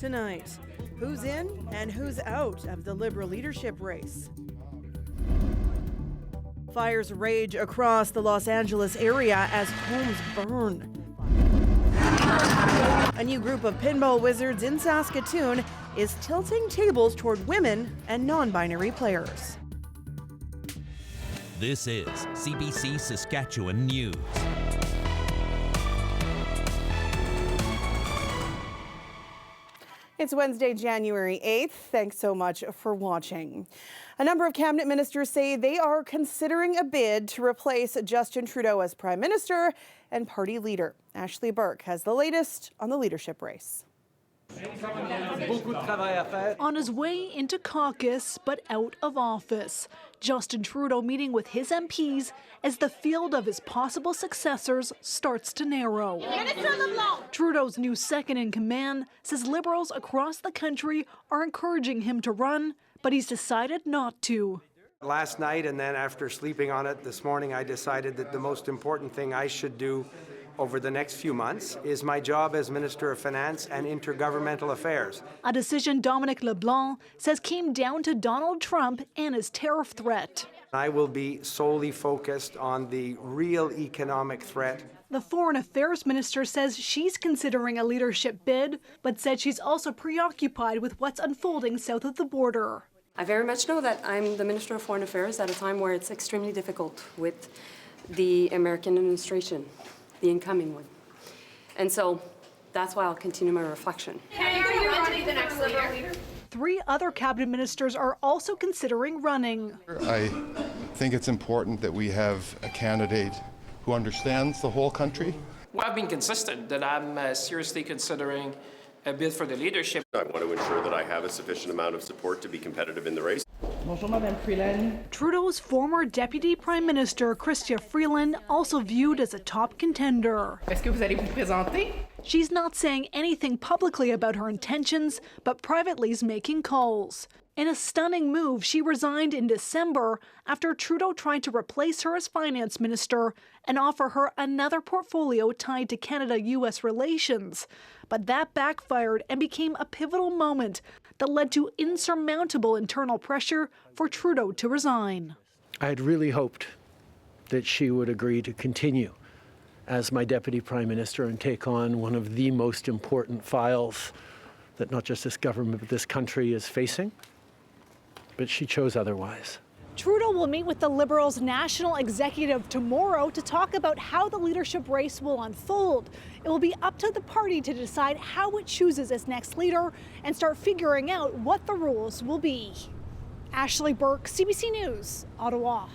Tonight, who's in and who's out of the Liberal leadership race? Fires rage across the Los Angeles area as homes burn. A new group of pinball wizards in Saskatoon is tilting tables toward women and non-binary players. This is CBC Saskatchewan News. It's Wednesday, January 8th. Thanks so much for watching. A number of cabinet ministers say they are considering a bid to replace Justin Trudeau as Prime Minister and party leader. Ashley Burke has the latest on the leadership race. On his way into caucus, but out of office, Justin Trudeau meeting with his MPs as the field of his possible successors starts to narrow. Trudeau's new second in command says Liberals across the country are encouraging him to run, but he's decided not to. Last night, and then after sleeping on it this morning, I decided that the most important thing I should do over the next few months is my job as Minister of Finance and Intergovernmental Affairs. A decision Dominic LeBlanc says came down to Donald Trump and his tariff threat. I will be solely focused on the real economic threat. The Foreign Affairs Minister says she's considering a leadership bid, but said she's also preoccupied with what's unfolding south of the border. I very much know that I'm the Minister of Foreign Affairs at a time where it's extremely difficult with the American administration, the incoming one. And so that's why I'll continue my reflection. Are you running to be the next leader? 3 other cabinet ministers are also considering running. I think it's important that we have a candidate who understands the whole country. Well, I've been consistent that I'm seriously considering a bid for the leadership. I want to ensure that I have a sufficient amount of support to be competitive in the race. Trudeau's former Deputy Prime Minister, Chrystia Freeland, also viewed as a top contender. Est-ce que vous allez vous présenter? She's not saying anything publicly about her intentions, but privately is making calls. In a stunning move, she resigned in December after Trudeau tried to replace her as finance minister and offer her another portfolio tied to Canada-US relations. But that backfired and became a pivotal moment that led to insurmountable internal pressure for Trudeau to resign. I had really hoped that she would agree to continue as my deputy prime minister and take on one of the most important files that not just this government but this country is facing. But she chose otherwise. Trudeau will meet with the Liberals' national executive tomorrow to talk about how the leadership race will unfold. It will be up to the party to decide how it chooses its next leader and start figuring out what the rules will be. Ashley Burke, CBC News, Ottawa.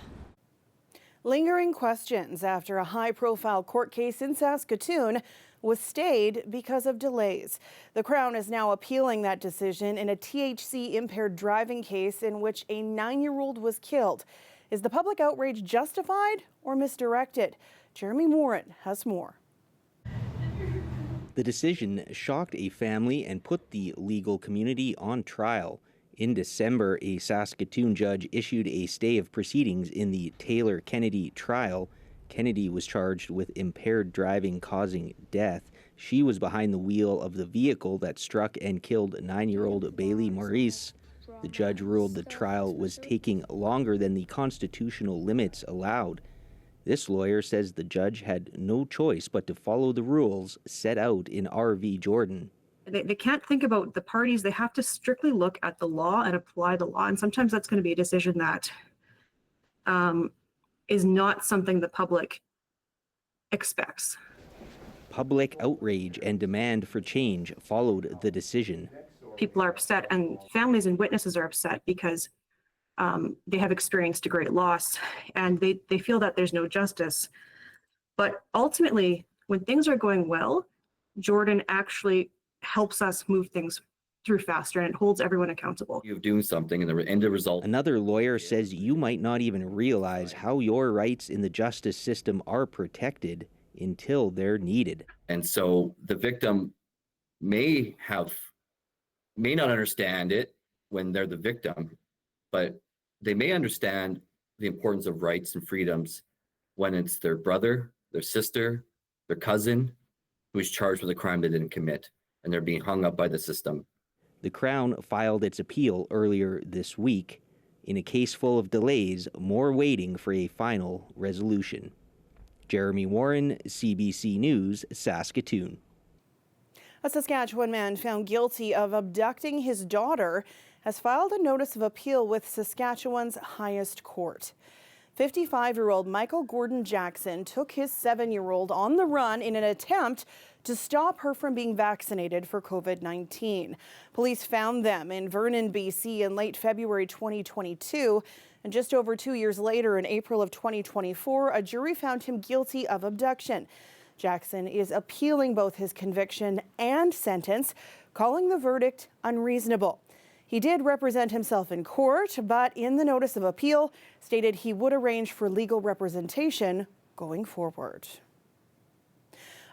Lingering questions after a high-profile court case in Saskatoon was stayed because of delays. The Crown is now appealing that decision in a THC-impaired driving case in which a 9-year-old was killed. Is the public outrage justified or misdirected? Jeremy Warren has more. The decision shocked a family and put the legal community on trial. In December, a Saskatoon judge issued a stay of proceedings in the Taylor Kennedy trial. Kennedy was charged with impaired driving causing death. She was behind the wheel of the vehicle that struck and killed 9-year-old Baeleigh Maurice. The judge ruled the trial was taking longer than the constitutional limits allowed. This lawyer says the judge had no choice but to follow the rules set out in R.V. Jordan. They can't think about the parties. They have to strictly look at the law and apply the law. And sometimes that's going to be a decision that is not something the public expects. Public outrage and demand for change followed the decision. People are upset and families and witnesses are upset because they have experienced a great loss and they feel that there's no justice. But ultimately, when things are going well, Jordan actually helps us move things through faster and it holds everyone accountable. You're doing something and the end result. Another lawyer says you might not even realize how your rights in the justice system are protected until they're needed. And so the victim may not understand it when they're the victim, but they may understand the importance of rights and freedoms when it's their brother, their sister, their cousin who is charged with a crime they didn't commit, and they're being hung up by the system. The Crown filed its appeal earlier this week. In a case full of delays, more waiting for a final resolution. Jeremy Warren, CBC News, Saskatoon. A Saskatchewan man found guilty of abducting his daughter has filed a notice of appeal with Saskatchewan's highest court. 55-year-old Michael Gordon Jackson took his 7-year-old on the run in an attempt to stop her from being vaccinated for COVID-19. Police found them in Vernon, BC in late February 2022. And just over 2 years later, in April of 2024, a jury found him guilty of abduction. Jackson is appealing both his conviction and sentence, calling the verdict unreasonable. He did represent himself in court, but in the notice of appeal stated he would arrange for legal representation going forward.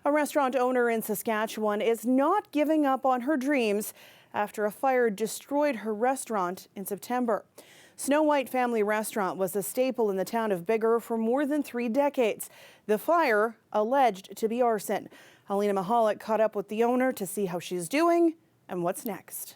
A restaurant owner in Saskatchewan is not giving up on her dreams after a fire destroyed her restaurant in September. Snow White Family Restaurant was a staple in the town of Biggar for more than 3 decades. The fire alleged to be arson. Baeleigh Maurice caught up with the owner to see how she's doing and what's next.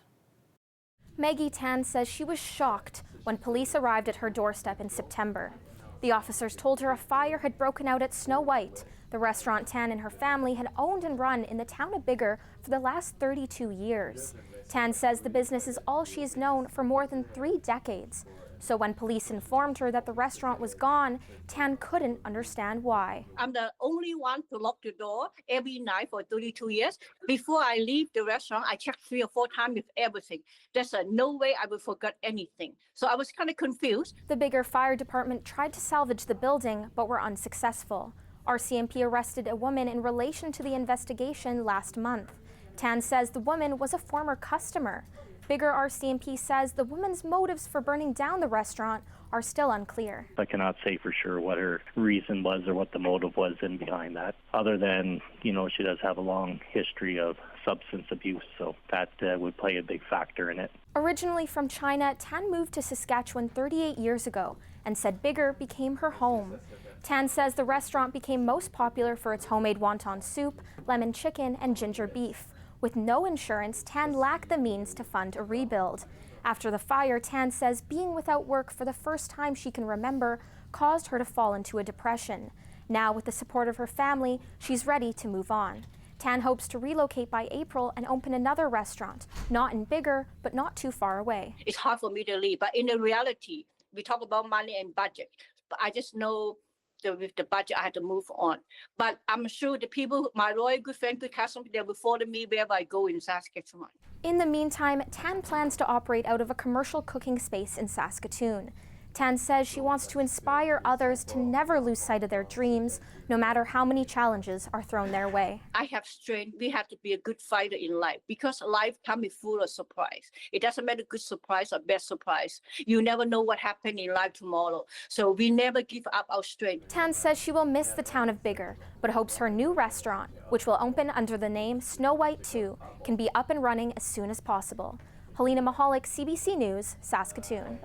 Maggie Tan says she was shocked when police arrived at her doorstep in September. The officers told her a fire had broken out at Snow White, the restaurant Tan and her family had owned and run in the town of Biggar for the last 32 years. Tan says the business is all she has known for more than 3 decades. So when police informed her that the restaurant was gone, Tan couldn't understand why. I'm the only one to lock the door every night for 32 years. Before I leave the restaurant, I check 3 or 4 times with everything. There's no way I will forget anything. So I was kind of confused. The Biggar Fire Department tried to salvage the building, but were unsuccessful. RCMP arrested a woman in relation to the investigation last month. Tan says the woman was a former customer. Biggar RCMP says the woman's motives for burning down the restaurant are still unclear. I cannot say for sure what her reason was or what the motive was in behind that, other than, she does have a long history of substance abuse, so that would play a big factor in it. Originally from China, Tan moved to Saskatchewan 38 years ago and said Biggar became her home. Tan says the restaurant became most popular for its homemade wonton soup, lemon chicken, and ginger beef. With no insurance, Tan lacked the means to fund a rebuild. After the fire, Tan says being without work for the first time she can remember caused her to fall into a depression. Now, with the support of her family, she's ready to move on. Tan hopes to relocate by April and open another restaurant, not in Biggar, but not too far away. It's hard for me to leave, but in the reality, we talk about money and budget. But I just know with the budget, I had to move on. But I'm sure the people, my loyal, good friend, good customer, they will follow me wherever I go in Saskatchewan. In the meantime, Tan plans to operate out of a commercial cooking space in Saskatoon. Tan says she wants to inspire others to never lose sight of their dreams, no matter how many challenges are thrown their way. I have strength. We have to be a good fighter in life because life can be full of surprise. It doesn't matter good surprise or bad surprise. You never know what happened in life tomorrow. So we never give up our strength. Tan says she will miss the town of Biggar, but hopes her new restaurant, which will open under the name Snow White 2, can be up and running as soon as possible. Baeleigh Maurice, CBC News, Saskatoon.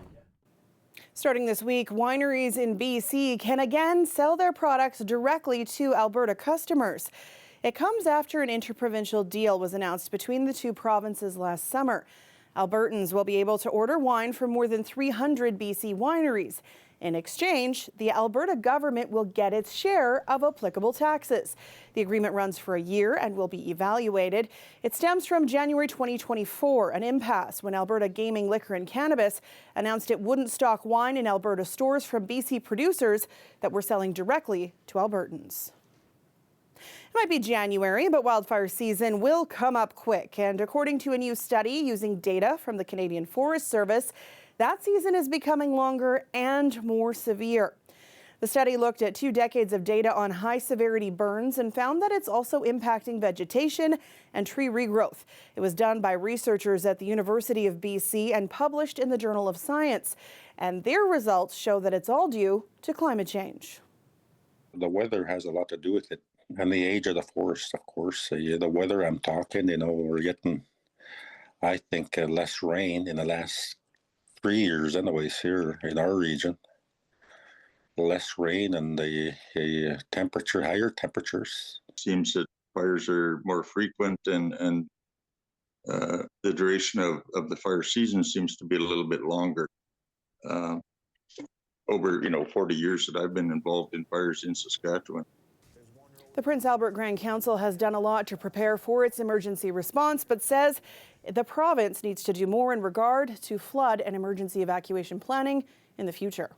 Starting this week, wineries in BC can again sell their products directly to Alberta customers. It comes after an interprovincial deal was announced between the 2 provinces last summer. Albertans will be able to order wine from more than 300 BC wineries. In exchange, the Alberta government will get its share of applicable taxes. The agreement runs for a year and will be evaluated. It stems from January 2024, an impasse when Alberta Gaming, Liquor and Cannabis announced it wouldn't stock wine in Alberta stores from BC producers that were selling directly to Albertans. It might be January, but wildfire season will come up quick. And according to a new study using data from the Canadian Forest Service, that season is becoming longer and more severe. The study looked at 2 decades of data on high-severity burns and found that it's also impacting vegetation and tree regrowth. It was done by researchers at the University of BC and published in the Journal of Science. And their results show that it's all due to climate change. The weather has a lot to do with it. And the age of the forest, of course. The weather I'm talking, we're getting, I think, less rain in the last 3 years anyways here in our region. Less rain and the higher temperatures. Seems that fires are more frequent and the duration of the fire season seems to be a little bit longer. Over 40 years that I've been involved in fires in Saskatchewan. The Prince Albert Grand Council has done a lot to prepare for its emergency response, but says the province needs to do more in regard to flood and emergency evacuation planning in the future.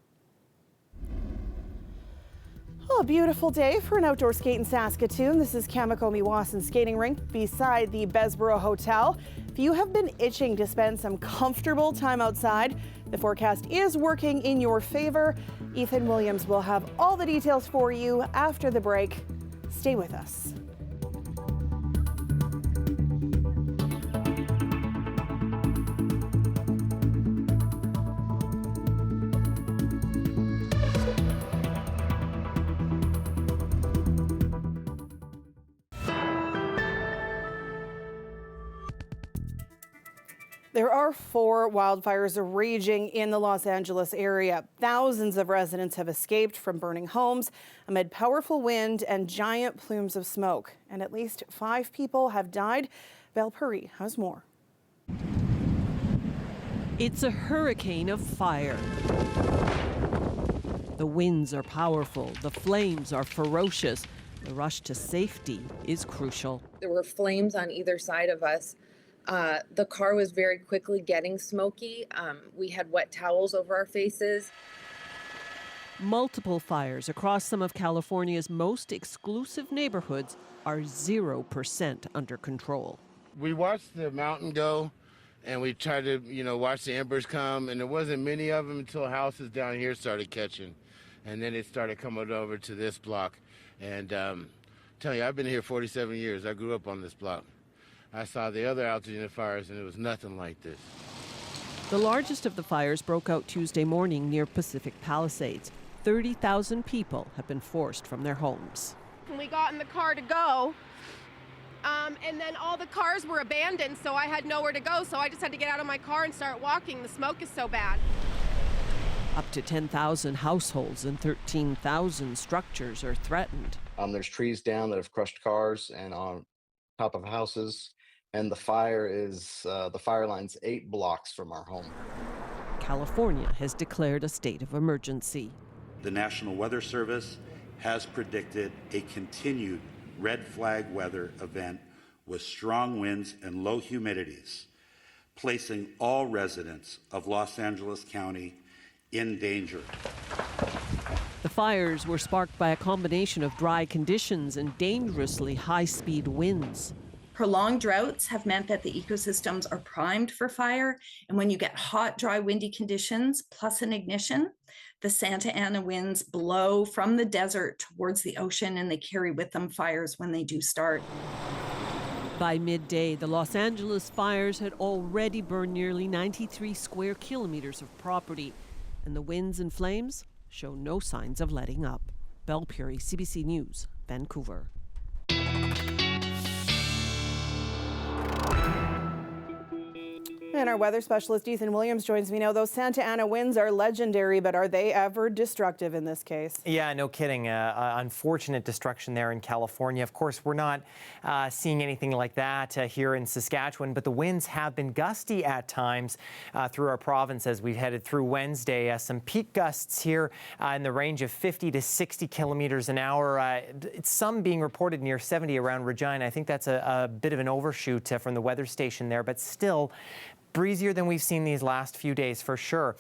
Oh, a beautiful day for an outdoor skate in Saskatoon. This is Kamikomi-Wasson Skating Rink beside the Besborough Hotel. If you have been itching to spend some comfortable time outside, the forecast is working in your favor. Ethan Williams will have all the details for you after the break. Stay with us. There are 4 wildfires raging in the Los Angeles area. Thousands of residents have escaped from burning homes amid powerful wind and giant plumes of smoke. And at least 5 people have died. Baeleigh Maurice has more. It's a hurricane of fire. The winds are powerful. The flames are ferocious. The rush to safety is crucial. There were flames on either side of us. The car was very quickly getting smoky. We had wet towels over our faces. Multiple fires across some of California's most exclusive neighborhoods are 0% under control. We watched the mountain go, and we tried to, watch the embers come, and there wasn't many of them until houses down here started catching. And then it started coming over to this block. And tell you, I've been here 47 years. I grew up on this block. I saw the other altitude fires, and it was nothing like this. The largest of the fires broke out Tuesday morning near Pacific Palisades. 30,000 people have been forced from their homes. We got in the car to go, and then all the cars were abandoned, so I had nowhere to go, so I just had to get out of my car and start walking. The smoke is so bad. Up to 10,000 households and 13,000 structures are threatened. There's trees down that have crushed cars and on top of houses. And the fire line's 8 blocks from our home. California has declared a state of emergency. The National Weather Service has predicted a continued red flag weather event with strong winds and low humidities, placing all residents of Los Angeles County in danger. The fires were sparked by a combination of dry conditions and dangerously high-speed winds. Prolonged droughts have meant that the ecosystems are primed for fire, and when you get hot, dry, windy conditions plus an ignition, the Santa Ana winds blow from the desert towards the ocean, and they carry with them fires when they do start. By midday, the Los Angeles fires had already burned nearly 93 square kilometers of property, and the winds and flames show no signs of letting up. Baeleigh Maurice, CBC News, Vancouver. And our weather specialist Ethan Williams joins me now. Those Santa Ana winds are legendary, but are they ever destructive in this case? Yeah, no kidding. Unfortunate destruction there in California. Of course, we're not seeing anything like that here in Saskatchewan, but the winds have been gusty at times through our province as we've headed through Wednesday. Some peak gusts here in the range of 50 to 60 kilometers an hour. Some being reported near 70 around Regina. I think that's a bit of an overshoot from the weather station there, but still breezier than we've seen these last few days for sure.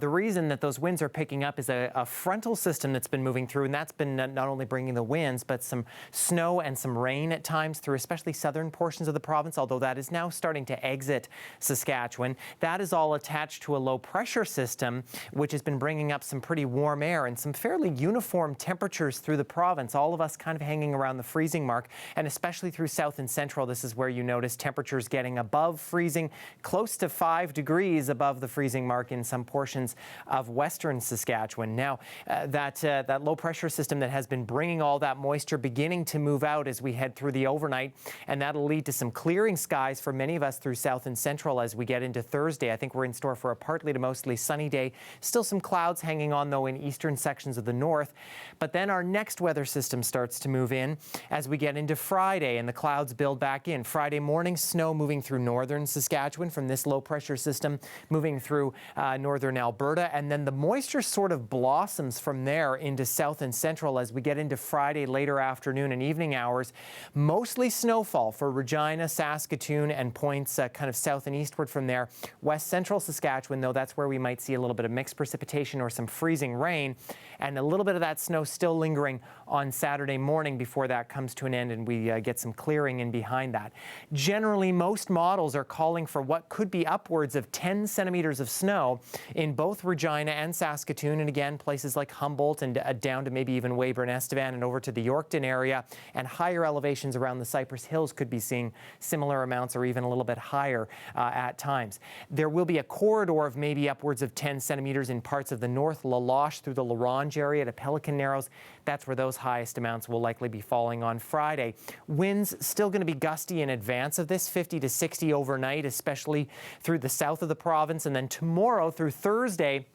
The reason that those winds are picking up is a frontal system that's been moving through, and that's been not only bringing the winds, but some snow and some rain at times through especially southern portions of the province, although that is now starting to exit Saskatchewan. That is all attached to a low pressure system, which has been bringing up some pretty warm air and some fairly uniform temperatures through the province, all of us kind of hanging around the freezing mark, and especially through south and central. This is where you notice temperatures getting above freezing, close close to 5 degrees above the freezing mark in some portions of western Saskatchewan. Now, that low pressure system that has been bringing all that moisture beginning to move out as we head through the overnight, and that'll lead to some clearing skies for many of us through south and central as we get into Thursday. I think we're in store for a partly to mostly sunny day. Still some clouds hanging on, though, in eastern sections of the north. But then our next weather system starts to move in as we get into Friday, and the clouds build back in. Friday morning, snow moving through northern Saskatchewan from this low pressure system moving through northern Alberta, and then the moisture sort of blossoms from there into south and central as we get into Friday later afternoon and evening hours. Mostly snowfall for Regina, Saskatoon, and points kind of south and eastward from there. West central Saskatchewan, though, that's where we might see a little bit of mixed precipitation or some freezing rain, and a little bit of that snow still lingering on Saturday morning before that comes to an end and we get some clearing in behind that. Generally, most models are calling for what could be upwards of 10 centimeters of snow in both Regina and Saskatoon, and again, places like Humboldt and down to maybe even Weyburn, Estevan, and over to the Yorkton area, and higher elevations around the Cypress Hills could be seeing similar amounts or even a little bit higher at times. There will be a corridor of maybe upwards of 10 centimeters in parts of the north, La Loche through the La Ronge area to Pelican Narrows. That's where those highest amounts will likely be falling on Friday. Winds still going to be gusty in advance of this, 50 to 60 overnight, especially through the south of the province. And then tomorrow through Thursday,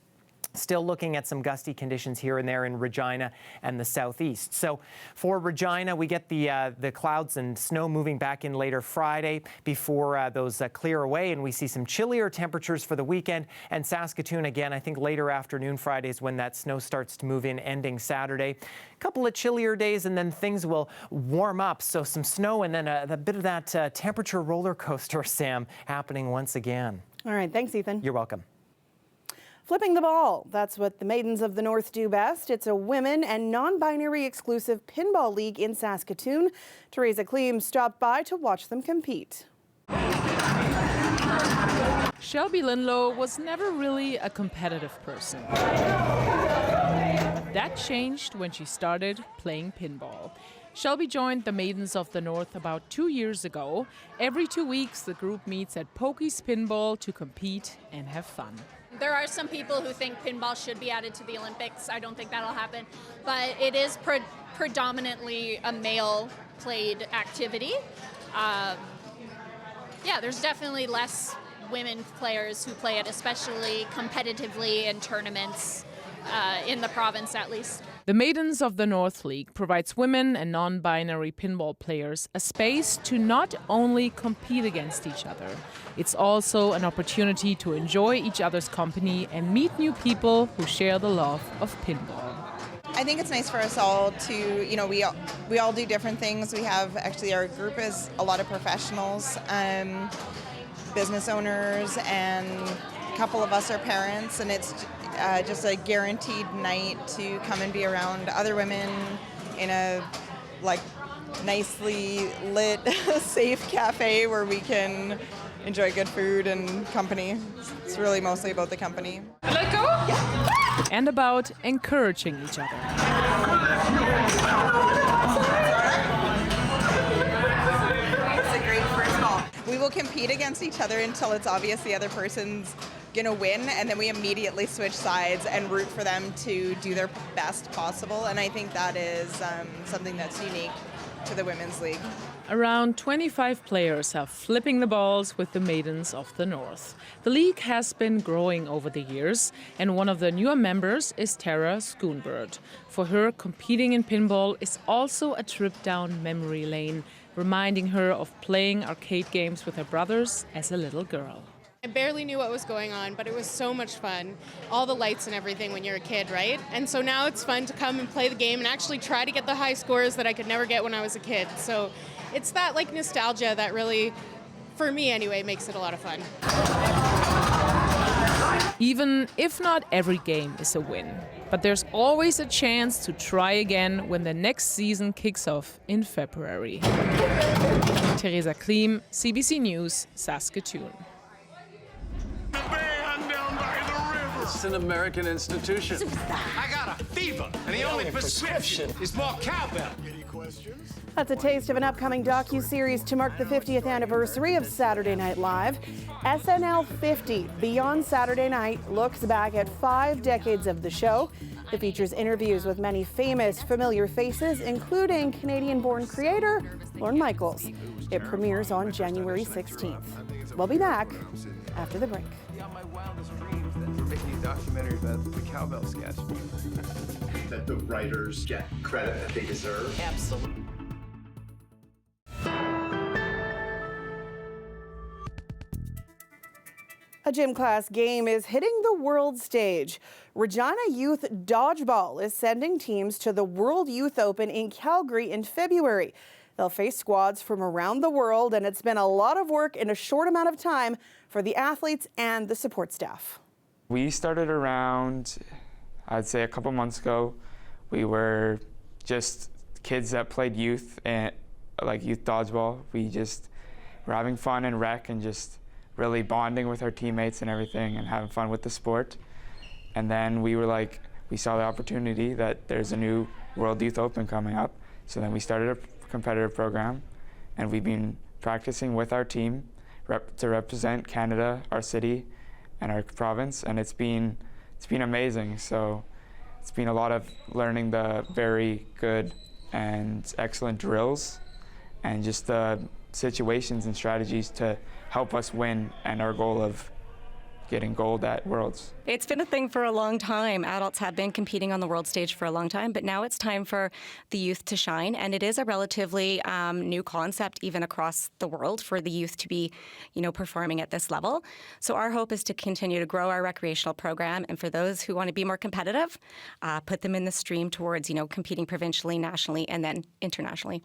still looking at some gusty conditions here and there in Regina and the southeast. So for Regina, we get the clouds and snow moving back in later Friday before those clear away, and we see some chillier temperatures for the weekend. And Saskatoon, again, I think later afternoon Friday is when that snow starts to move in, ending Saturday. A couple of chillier days, and then things will warm up. So some snow and then a bit of that temperature roller coaster, Sam, happening once again. All right. Thanks, Ethan. You're welcome. Flipping the ball. That's what the Maidens of the North do best. It's a women and non-binary exclusive pinball league in Saskatoon. Teresa Kleem stopped by to watch them compete. Shelby Linlow was never really a competitive person. That changed when she started playing pinball. Shelby joined the Maidens of the North about 2 years ago. Every 2 weeks, the group meets at Pokey's Pinball to compete and have fun. There are some people who think pinball should be added to the Olympics. I don't think that'll happen, but it is predominantly a male-played activity. Yeah, there's definitely less women players who play it, especially competitively in tournaments in the province, at least. The Maidens of the North League provides women and non-binary pinball players a space to not only compete against each other, it's also an opportunity to enjoy each other's company and meet new people who share the love of pinball. I think it's nice for us all to, we all do different things. We have, actually, our group is a lot of professionals, business owners, and a couple of us are parents, and it's just a guaranteed night to come and be around other women in a nicely lit, safe cafe where we can enjoy good food and company. It's really mostly about the company. Let go? Yeah. And about encouraging each other. It's a great first ball. We will compete against each other until it's obvious the other person's gonna win, and then we immediately switch sides and root for them to do their best possible. And I think that is something that's unique to the Women's League. Around 25 players are flipping the balls with the Maidens of the North. The league has been growing over the years, and one of the newer members is Tara Schoonbird. For her, competing in pinball is also a trip down memory lane, reminding her of playing arcade games with her brothers as a little girl. I barely knew what was going on, but it was so much fun. All the lights and everything when you're a kid, right? And so now it's fun to come and play the game and actually try to get the high scores that I could never get when I was a kid. So it's that nostalgia that really, for me anyway, makes it a lot of fun. Even if not every game is a win, but there's always a chance to try again when the next season kicks off in February. Teresa Kleem, CBC News, Saskatoon. It's an American institution. I got a fever, and the only prescription is more cowbell. Any questions? That's a taste of an upcoming docu-series to mark the 50th anniversary of Saturday Night Live. SNL 50 Beyond Saturday Night looks back at 5 decades of the show. It features interviews with many famous, familiar faces, including Canadian-born creator Lorne Michaels. It premieres on January 16th. We'll be back after the break. We're making a documentary about the cowbell sketch. That the writers get credit that they deserve. Absolutely. A gym class game is hitting the world stage. Regina Youth Dodgeball is sending teams to the World Youth Open in Calgary in February. They'll face squads from around the world, and it's been a lot of work in a short amount of time for the athletes and the support staff. We started around, I'd say a couple months ago. We were just kids that played youth and like youth dodgeball. We just were having fun and rec and just really bonding with our teammates and everything and having fun with the sport. And then we saw the opportunity that there's a new World Youth Open coming up. So then we started a competitive program, and we've been practicing with our team to represent Canada, our city, and our province, and it's been amazing. So it's been a lot of learning the very good and excellent drills and just the situations and strategies to help us win and our goal of getting gold at Worlds. It's been a thing for a long time. Adults have been competing on the world stage for a long time, but now it's time for the youth to shine, and it is a relatively new concept even across the world for the youth to be, performing at this level. So our hope is to continue to grow our recreational program, and for those who want to be more competitive, put them in the stream towards, competing provincially, nationally, and then internationally.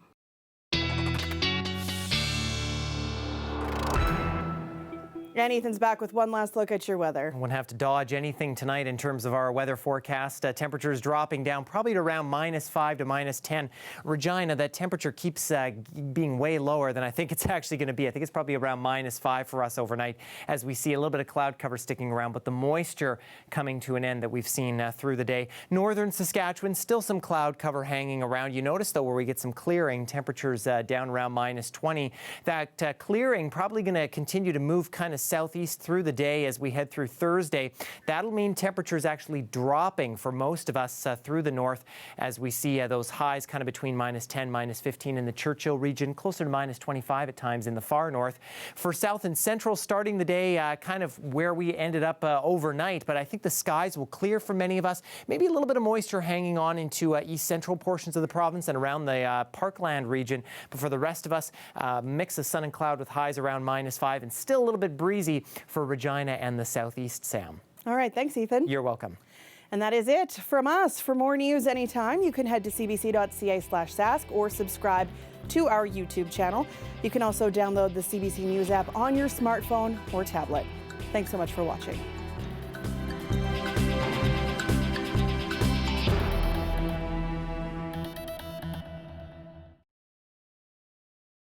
And Ethan's back with one last look at your weather. Won't have to dodge anything tonight in terms of our weather forecast. Temperatures dropping down probably to around -5 to -10. Regina, that temperature keeps being way lower than I think it's actually going to be. I think it's probably around -5 for us overnight as we see a little bit of cloud cover sticking around, but the moisture coming to an end that we've seen through the day. Northern Saskatchewan, still some cloud cover hanging around. You notice, though, where we get some clearing, temperatures down around -20. That clearing probably going to continue to move kind of southeast through the day as we head through Thursday. That'll mean temperatures actually dropping for most of us through the north as we see those highs kind of between -10, -15 in the Churchill region, closer to -25 at times in the far north. For south and central, starting the day kind of where we ended up overnight, but I think the skies will clear for many of us. Maybe a little bit of moisture hanging on into east central portions of the province and around the Parkland region, but for the rest of us, mix of sun and cloud with highs around -5 and still a little bit breezy for Regina and the southeast, Sam. All right, thanks, Ethan. You're welcome. And that is it from us. For more news anytime, you can head to cbc.ca/sask or subscribe to our YouTube channel. You can also download the CBC News app on your smartphone or tablet. Thanks so much for watching.